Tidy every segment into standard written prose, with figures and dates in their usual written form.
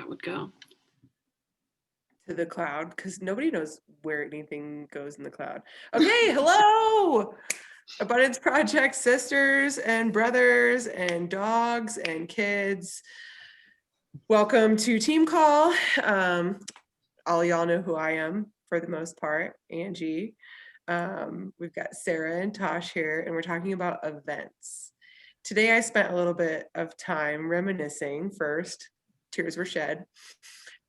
that would go. To the cloud, because nobody knows where anything goes in the cloud. Okay, hello, Abundance Project sisters and brothers and dogs and kids. Welcome to Team Call. All y'all know who I am for the most part, Angie. We've got Sarah and Tosh here, and we're talking about events. Today I spent a little bit of time reminiscing. First, tears were shed.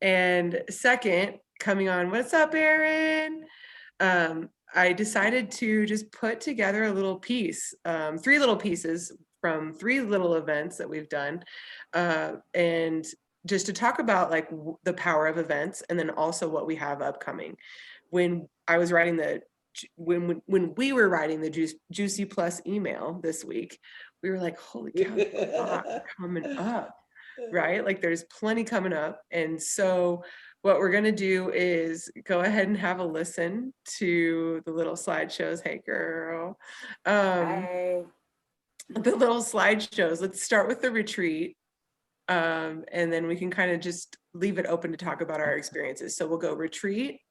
And second, coming on, what's up, Aaron? I decided to just put together a little piece, 3 little pieces from 3 little events that we've done, and just to talk about like the power of events, and then also what we have upcoming. When I was writing when we were writing the Juicy Plus email this week, we were like, holy cow, there's a lot coming up. Right? Like there's plenty coming up. And so what we're going to do is go ahead and have a listen to the little slideshows. Hey, girl. Hi. The little slideshows. Let's start with the retreat. And then we can kind of just leave it open to talk about our experiences. So we'll go retreat,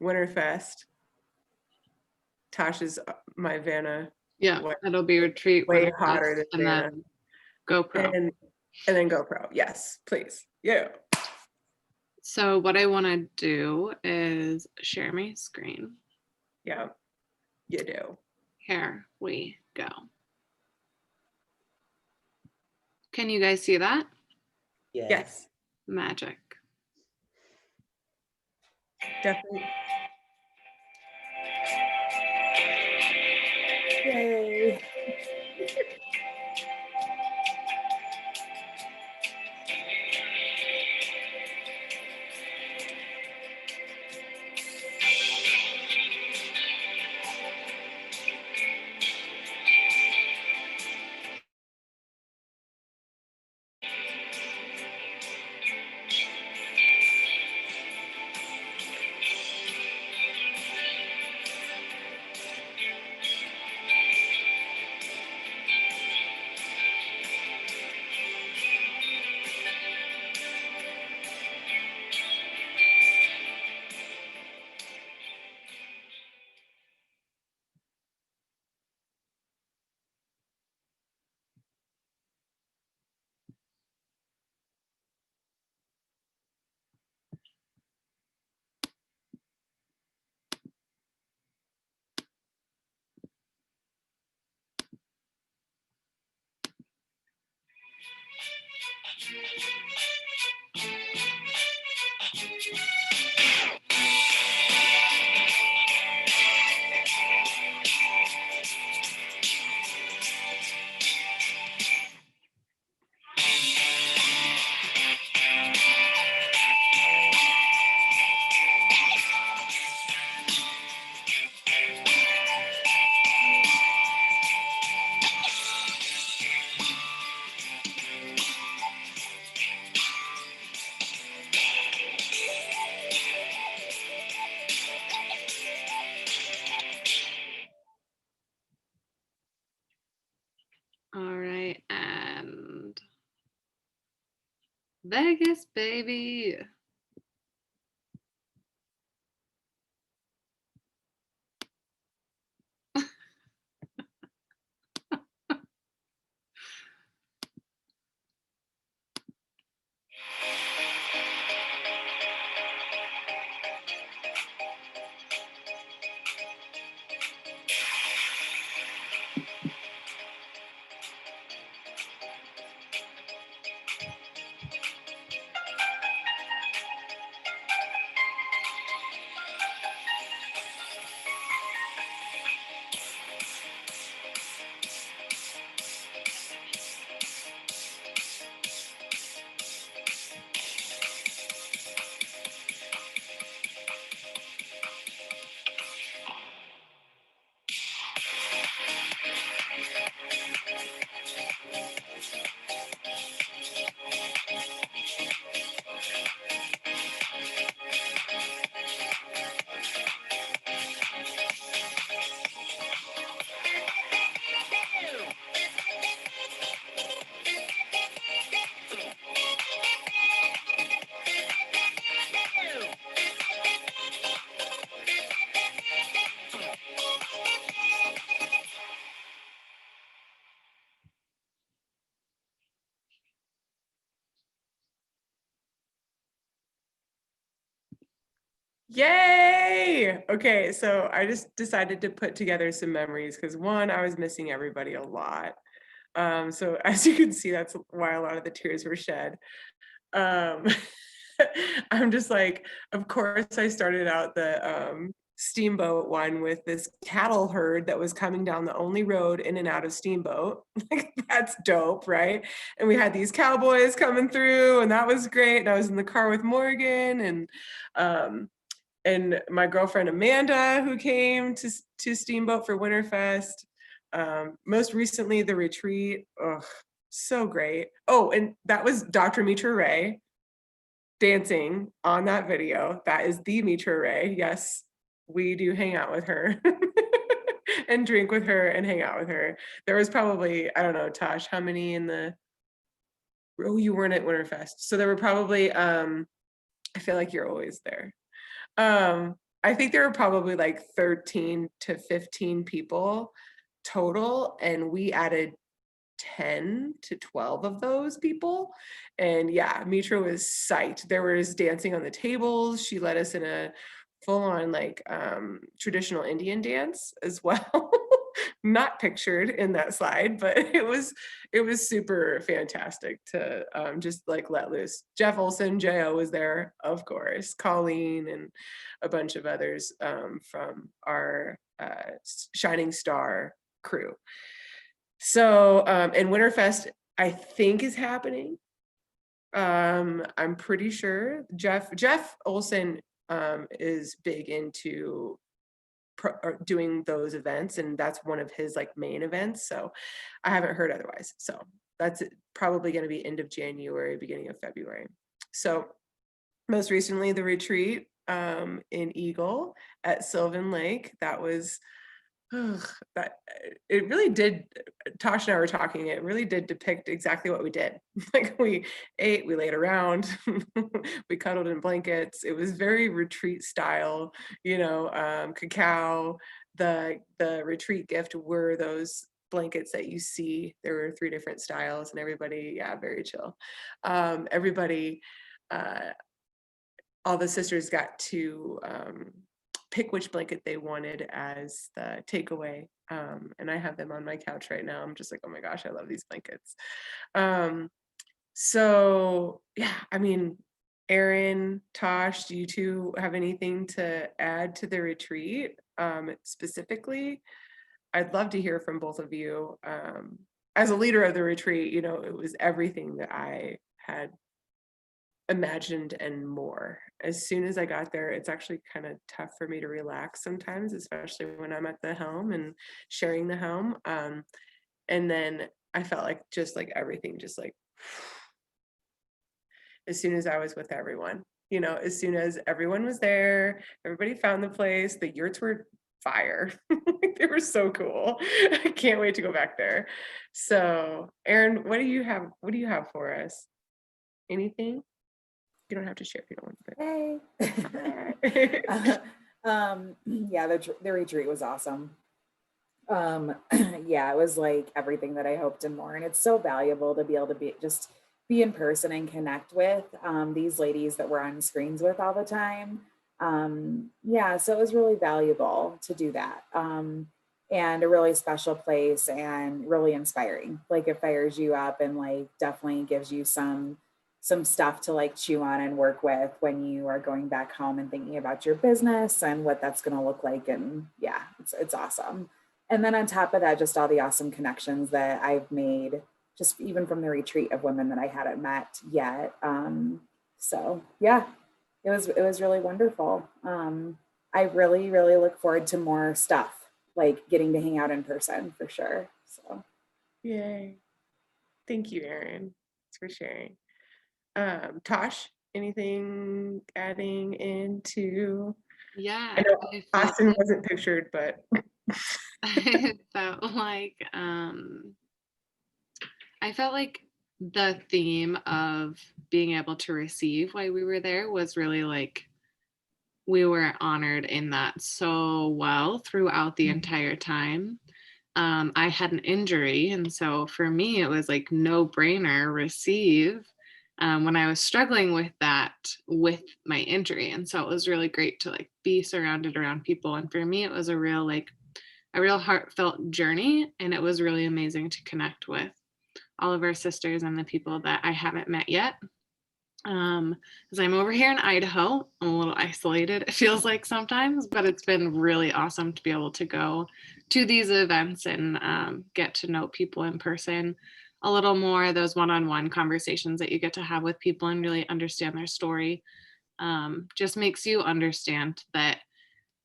Winterfest, Tasha's my Vanna. Yeah, it'll be retreat, way Winterfest, hotter than and Vanna. then GoPro. And then GoPro. Yes, please. Yeah. So what I want to do is share my screen. Yeah, you do. Here we go. Can you guys see that? Yes. Magic. Definitely. Yay. All right, and Vegas, baby. Yay! Okay, so I just decided to put together some memories because one, I was missing everybody a lot. So as you can see, that's why a lot of the tears were shed. Um, I'm just like, of course, I started out the Steamboat one with this cattle herd that was coming down the only road in and out of Steamboat. Like, that's dope, right? And we had these cowboys coming through, and that was great. And I was in the car with Morgan um, and my girlfriend Amanda, who came to Steamboat for Winterfest. Most recently, the retreat. Oh, so great. Oh, and that was Dr. Mitra Ray dancing on that video. That is the Mitra Ray. Yes, we do hang out with her and drink with her and hang out with her. There was probably, I don't know, Tosh, how many in the, oh, you weren't at Winterfest. So there were probably, I feel like you're always there. I think there were probably like 13 to 15 people total, and we added 10 to 12 of those people. And yeah, Mitra was psyched. There was dancing on the tables. She led us in a full-on like traditional Indian dance as well. Not pictured in that slide, but it was super fantastic to just like let loose. Jeff Olson, Jo was there, of course, Colleen and a bunch of others from our Shining Star crew. So, and Winterfest, I think, is happening. I'm pretty sure Jeff Olson is big into doing those events, and that's one of his like main events. So I haven't heard otherwise. So that's probably going to be end of January, beginning of February. So most recently, the retreat in Eagle at Sylvan Lake. That was that it really did. Tosh and I were talking, it really did depict exactly what we did. Like, we ate, we laid around, we cuddled in blankets. It was very retreat style, cacao. The retreat gift were those blankets that you see. There were 3 different styles, and everybody, yeah, very chill. Everybody, all the sisters got to pick which blanket they wanted as the takeaway. And I have them on my couch right now. I'm just like, oh my gosh, I love these blankets. So yeah, I mean, Erin, Tosh, do you two have anything to add to the retreat specifically? I'd love to hear from both of you. As a leader of the retreat, it was everything that I had imagined and more. As soon as I got there, it's actually kind of tough for me to relax sometimes, especially when I'm at the helm and sharing the helm. And then I felt like just like everything, just like as soon as I was with everyone, as soon as everyone was there, everybody found the place, the yurts were fire. They were so cool. I can't wait to go back there. So Erin, what do you have for us? Anything? You don't have to share if you don't want to. Hey. Yeah, the retreat was awesome. Yeah, it was like everything that I hoped and more. And it's so valuable to be able to be in person and connect with these ladies that we're on screens with all the time. Yeah, so it was really valuable to do that. And a really special place and really inspiring. Like, it fires you up and like definitely gives you some stuff to like chew on and work with when you are going back home and thinking about your business and what that's going to look like. And yeah, it's awesome. And then on top of that, just all the awesome connections that I've made, just even from the retreat, of women that I hadn't met yet. So yeah, it was really wonderful. I really, really look forward to more stuff, like getting to hang out in person for sure. So Yay. Thank you, Erin. Thanks for sharing. Tosh, anything adding into? Yeah, I know I felt Austin wasn't pictured, but I felt like the theme of being able to receive while we were there was really like we were honored in that so well throughout the entire time. I had an injury, and so for me it was like no brainer receive. when I was struggling with that with my injury. And so it was really great to like be surrounded around people. And for me, it was a real heartfelt journey. And it was really amazing to connect with all of our sisters and the people that I haven't met yet. Because I'm over here in Idaho, I'm a little isolated, it feels like sometimes, but it's been really awesome to be able to go to these events and get to know people in person a little more, those one-on-one conversations that you get to have with people and really understand their story. Just makes you understand that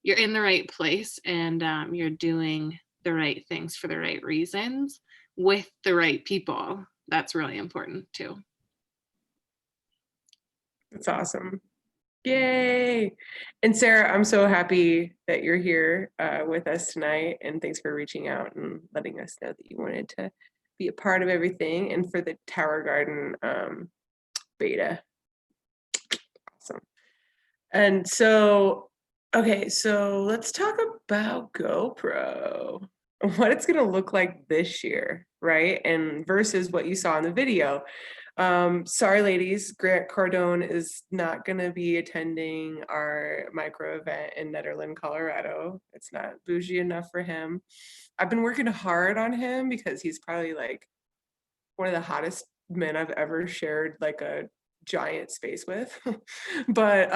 you're in the right place and you're doing the right things for the right reasons with the right people. That's really important too. That's awesome. Yay. And Sarah, I'm so happy that you're here with us tonight. And thanks for reaching out and letting us know that you wanted to be a part of everything and for the Tower Garden beta. Awesome. And so, okay, so let's talk about GoPro, what it's going to look like this year, right? And versus what you saw in the video. Sorry, ladies, Grant Cardone is not going to be attending our micro event in Nederland, Colorado. It's not bougie enough for him. I've been working hard on him because he's probably like one of the hottest men I've ever shared like a giant space with. But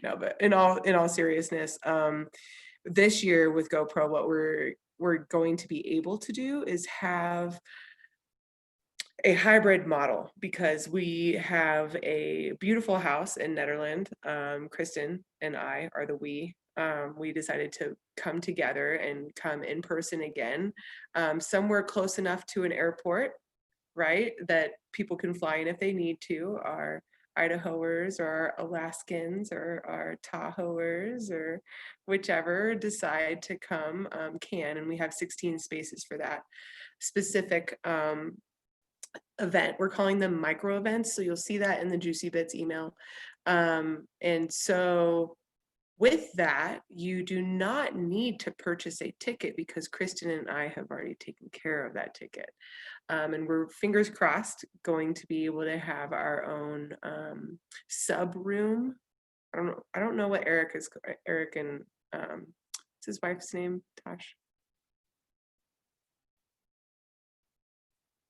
no, but in all seriousness, this year with GoPro, what we're going to be able to do is have a hybrid model because we have a beautiful house in Nederland. Kristen and I are the we. We decided to come together and come in person again, somewhere close enough to an airport, right? That people can fly in if they need to. Our Idahoers or our Alaskans or our Tahoeers or whichever decide to come can. And we have 16 spaces for that specific event. We're calling them micro events. So you'll see that in the Juicy Bits email. And so with that, you do not need to purchase a ticket because Kristen and I have already taken care of that ticket. And we're, fingers crossed, going to be able to have our own sub room. I don't know what Eric and what's his wife's name, Tosh?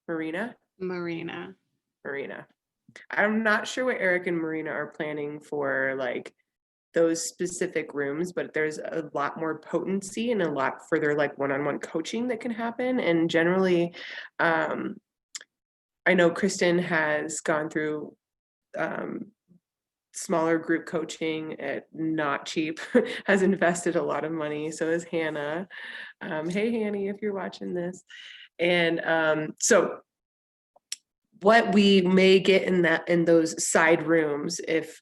Marina. I'm not sure what Eric and Marina are planning for, like those specific rooms, but there's a lot more potency and a lot further like one-on-one coaching that can happen. And generally, I know Kristen has gone through smaller group coaching at not cheap, has invested a lot of money. So is Hannah. Hey, Hanny, if you're watching this. And so what we may get in those side rooms if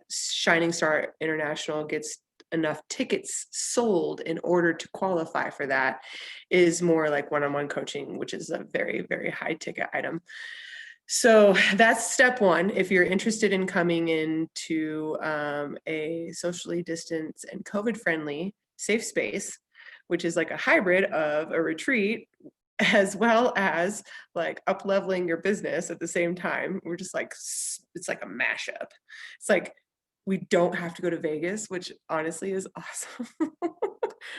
Shining Star International gets enough tickets sold in order to qualify for that is more like one-on-one coaching, which is a very, very high ticket item. So that's step one. If you're interested in coming into a socially distanced and COVID-friendly safe space, which is like a hybrid of a retreat as well as like up leveling your business at the same time. We're just like, it's like a mashup. It's like, we don't have to go to Vegas, which honestly is awesome.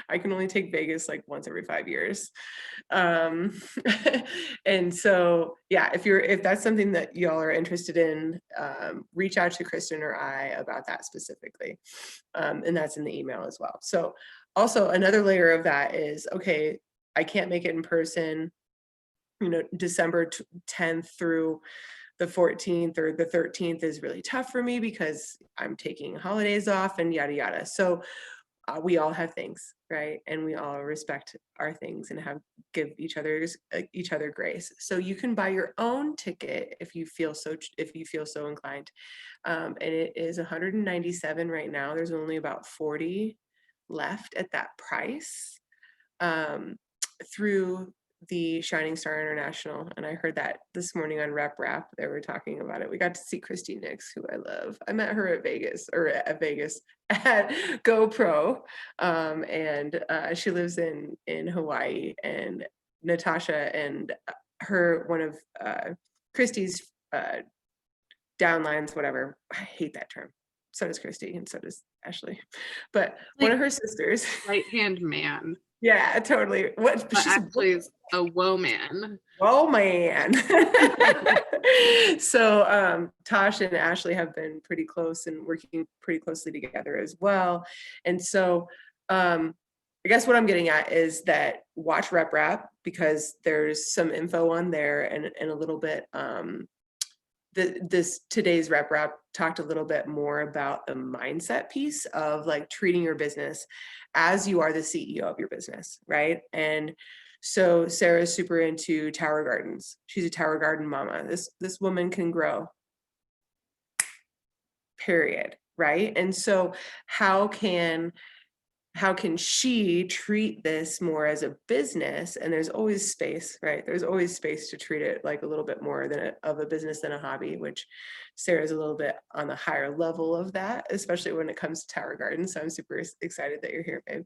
I can only take Vegas like once every 5 years. And so, yeah, if that's something that y'all are interested in, reach out to Kristen or I about that specifically. And that's in the email as well. So also another layer of that is, okay, I can't make it in person, December 10th through the 14th or the 13th is really tough for me because I'm taking holidays off and yada, yada. So we all have things, right? And we all respect our things and give each other grace. So you can buy your own ticket if you feel so inclined. And it is $197 right now. There's only about 40 left at that price. Through the Shining Star International. And I heard that this morning on Rep Rap, they were talking about it. We got to see Christy Nix, who I love. I met her at GoPro. And she lives in Hawaii, and Natasha and one of Christy's downlines, whatever. I hate that term. So does Christy, and so does Ashley. But one Like, of her sisters. right-hand man, Yeah, totally. What? but She's a actually is a woman. oh man. So Tosh and Ashley have been pretty close and working pretty closely together as well. And so I guess what I'm getting at is that watch Rep Rap, because there's some info on there, and a little bit this today's Rep Rap talked a little bit more about the mindset piece of like treating your business as you are the CEO of your business, right? And so Sarah's super into tower gardens. She's a tower garden mama. This woman can grow. Period, right? And so how can she treat this more as a business? And there's always space, right? There's always space to treat it like a little bit more of a business than a hobby, which Sarah's a little bit on the higher level of that, especially when it comes to tower gardens. So I'm super excited that you're here, babe.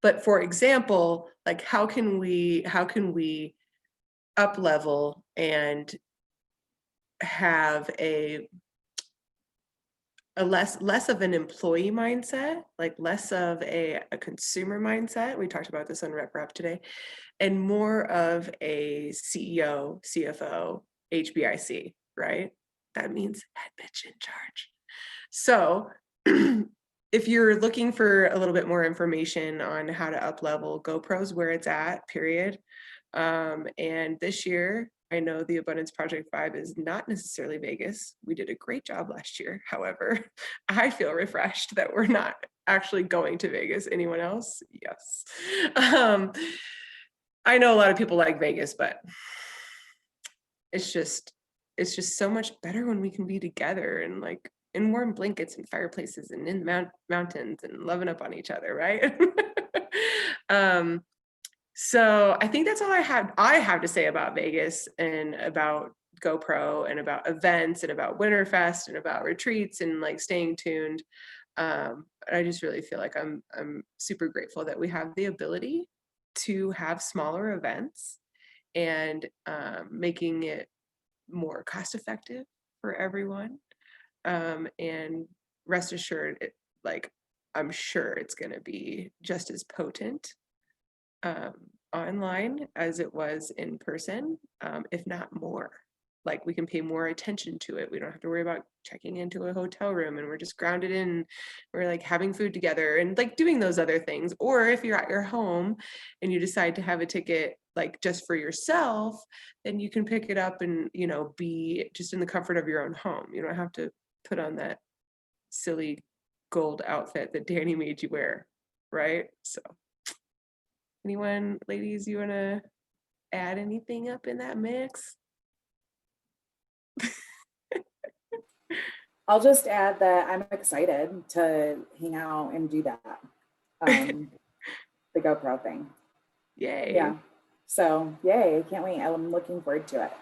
But for example, like how can we up level and have a less of an employee mindset, like less of a consumer mindset. We talked about this on Rep Rap today, and more of a CEO, CFO, HBIC, right? That means head bitch in charge. So if you're looking for a little bit more information on how to up level, GoPro's where it's at, period. And this year, I know the Abundance Project vibe is not necessarily Vegas. We did a great job last year. However, I feel refreshed that we're not actually going to Vegas. Anyone else? Yes. I know a lot of people like Vegas, but it's just so much better when we can be together and like in warm blankets and fireplaces and in the mountains and loving up on each other, right? So I think that's all I have to say about Vegas and about GoPro and about events and about Winterfest and about retreats and like staying tuned. I just really feel like I'm super grateful that we have the ability to have smaller events and making it more cost effective for everyone. And rest assured, like I'm sure it's going to be just as potent online as it was in person, if not more. Like we can pay more attention to it. We don't have to worry about checking into a hotel room and we're just grounded in, we're like having food together and like doing those other things. Or if you're at your home and you decide to have a ticket like just for yourself, then you can pick it up and, you know, be just in the comfort of your own home. You don't have to put on that silly gold outfit that Danny made you wear, right? So anyone, ladies, you want to add anything up in that mix? I'll just add that I'm excited to hang out and do that. The GoPro thing. Yay. Yeah. So yay, I can't wait. I'm looking forward to it.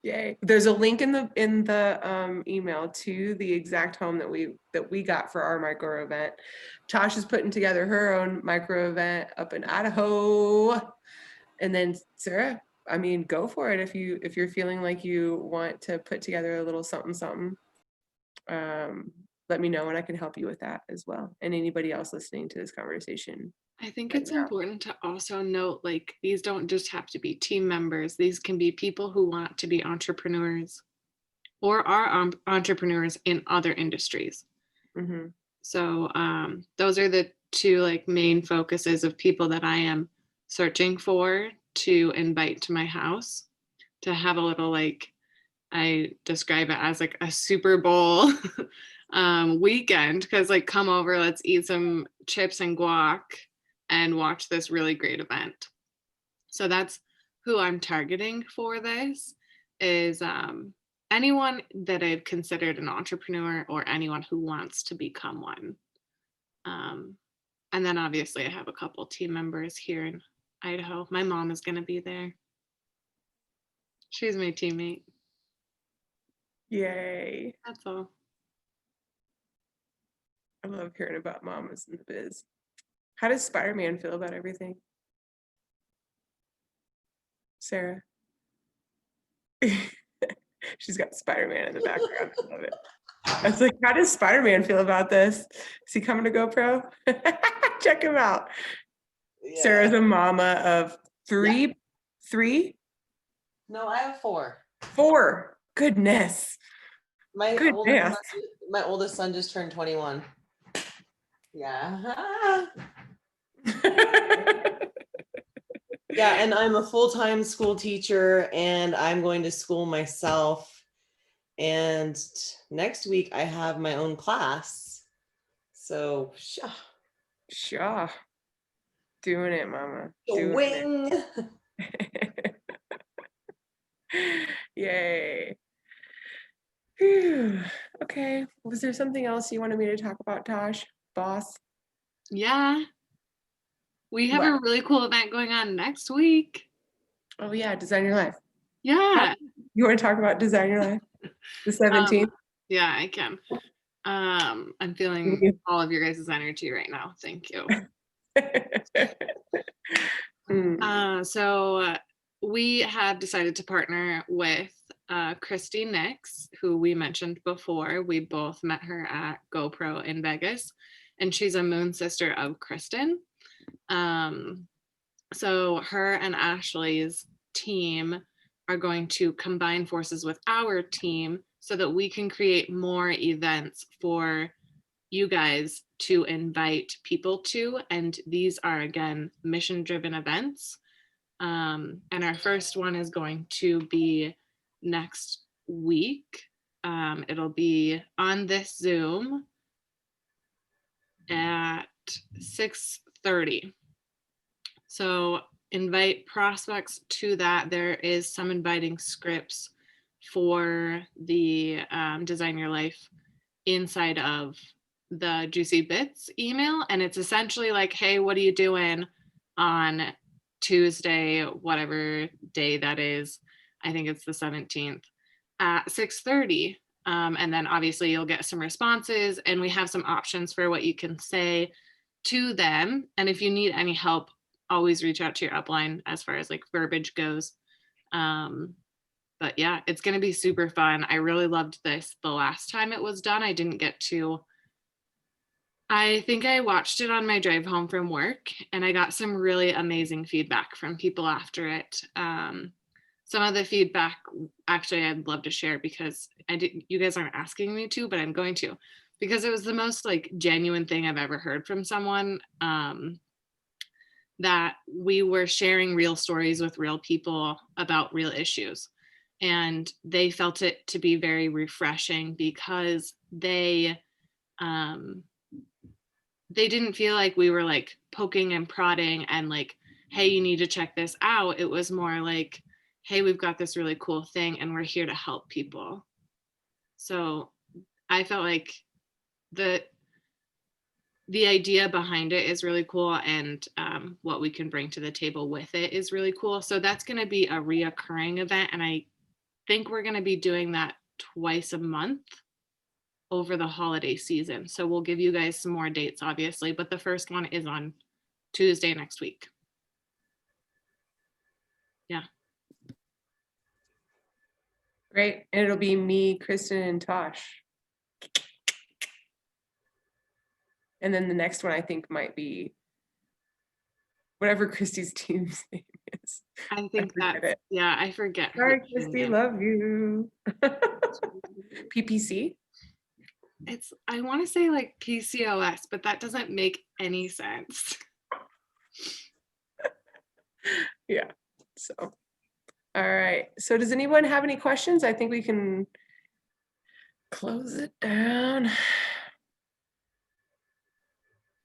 Yay. There's a link in the email to the exact home that we got for our micro event. Tosh is putting together her own micro event up in Idaho. And then Sarah, I mean, go for it if you're feeling like you want to put together a little something. Let me know and I can help you with that as well. And anybody else listening to this conversation. I think right it's now. important to also note, like, these don't just have to be team members. These can be people who want to be entrepreneurs or are entrepreneurs in other industries. Mm-hmm. So those are the two like main focuses of people that I am searching for to invite to my house, to have a little, like, I describe it as like a Super Bowl weekend, because like, come over, let's eat some chips and guac and watch this really great event. So that's who I'm targeting for this, is anyone that I've considered an entrepreneur or anyone who wants to become one. And then obviously I have a couple team members here in Idaho. My mom is going to be there. She's my teammate. Yay. That's all. I love hearing about mamas in the biz. How does Spider-Man feel about everything? Sarah? She's got Spider-Man in the background. I love it. I was like, how does Spider-Man feel about this? Is he coming to GoPro? Check him out. Yeah. Sarah's a mama of three. No, I have 4. 4. Goodness. My Good math. oldest son just turned 21. Yeah. Yeah, and I'm a full-time school teacher and I'm going to school myself. And next week I have my own class. So, Shaw. Doing it, mama. Doing wing. it. Yay. Phew. Okay. Was there something else you wanted me to talk about, Tosh? Boss? Yeah. We have a What? really cool event going on next week. Oh yeah, Design Your Life. Yeah. You want to talk about Design Your Life? The 17th? Yeah, I can. I'm feeling Mhm. all of your guys' energy right now. Thank you. So we have decided to partner with Christy Nix, who we mentioned before. We both met her at GoPro in Vegas, and she's a moon sister of Kristen. So her and Ashley's team are going to combine forces with our team so that we can create more events for you guys to invite people to. And these are, again, mission-driven events. And our first one is going to be next week. It'll be on this Zoom at 6:30. So invite prospects to that. There is some inviting scripts for the Design Your Life inside of the Juicy Bits email. And it's essentially like, hey, what are you doing on Tuesday, whatever day that is? I think it's the 17th at 6:30. And then obviously you'll get some responses and we have some options for what you can say to them. And if you need any help, always reach out to your upline as far as like verbiage goes. But yeah, it's going to be super fun. I really loved this the last time it was done. I think I watched it on my drive home from work and I got some really amazing feedback from people after it. Some of the feedback, actually, I'd love to share because you guys aren't asking me to, but I'm going to, because it was the most like genuine thing I've ever heard from someone. That we were sharing real stories with real people about real issues. And they felt it to be very refreshing because they didn't feel like we were like poking and prodding and like, hey, you need to check this out. It was more like, hey, we've got this really cool thing and we're here to help people. So I felt like the idea behind it is really cool, and what we can bring to the table with it is really cool. So that's going to be a reoccurring event, and I think we're going to be doing that twice a month over the holiday season. So we'll give you guys some more dates, obviously, but the first one is on Tuesday next week. Yeah. Great. And it'll be me, Kristen, and Tosh. And then the next one I think might be whatever Christy's team's name is. I think I forget. Sorry, Christy, love you. PPC? I want to say like PCOS, but that doesn't make any sense. Yeah. So, all right. So does anyone have any questions? I think we can close it down.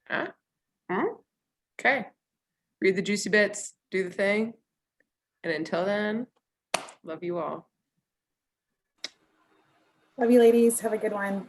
Huh? Okay. Read the juicy bits, do the thing. And until then, love you all. Love you, ladies. Have a good one.